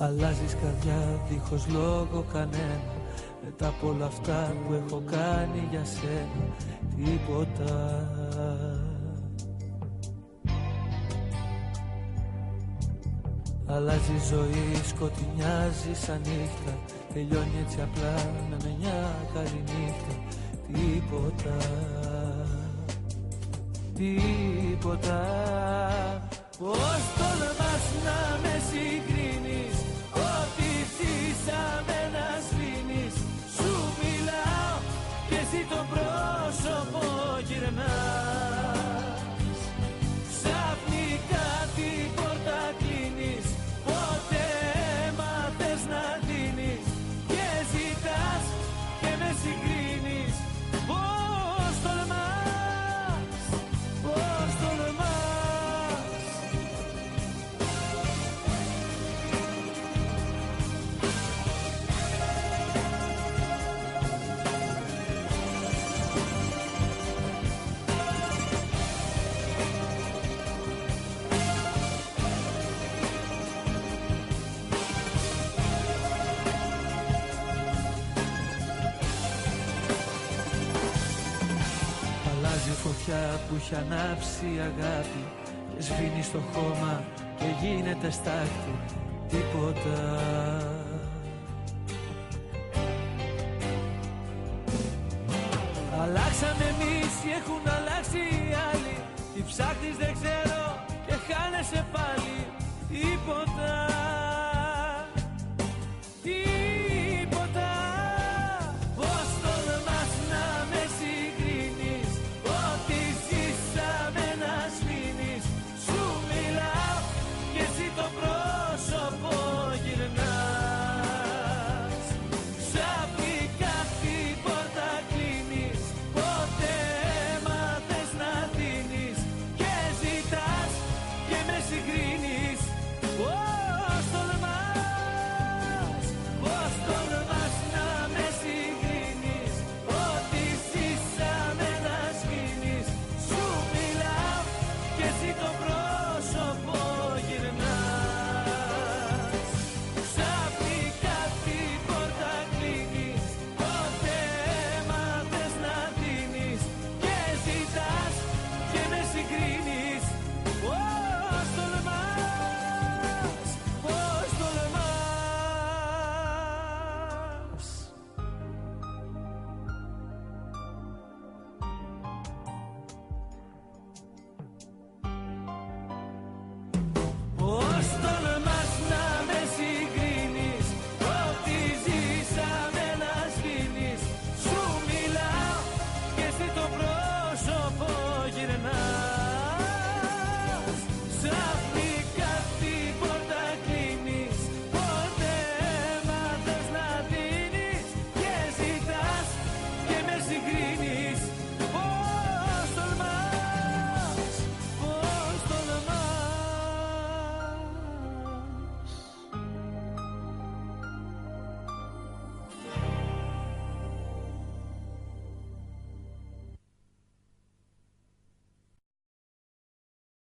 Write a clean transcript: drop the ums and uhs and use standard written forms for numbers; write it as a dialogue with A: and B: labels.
A: Αλλάζεις καρδιά δίχως λόγο κανένα, μετά από όλα αυτά που έχω κάνει για σένα. Τίποτα. Αλλάζει η ζωή, σκοτεινιάζει σαν νύχτα, τελειώνει έτσι απλά με μια καλή νύχτα. Τίποτα. Τίποτα. Πώς τολμάς να με συγκρίνεις, ό,τι ζήσαμε να σβήνεις. Σου μιλάω και εσύ το πρόσωπο γυρνάς. Ξαφνικά την πόρτα κλείνεις, ποτέ μάθες να δίνεις. Και ζητάς και με συγκρίνεις. Πώς τολμάς, πώς τολμάς. Φωτιά που έχει ανάψει η αγάπη και σβήνει στο χώμα και γίνεται στάχτη. Τίποτα. Αλλάξαμε εμείς ή έχουν αλλάξει οι άλλοι. Τι ψάχνεις δεν ξέρω και χάνεσαι πάλι. Τίποτα.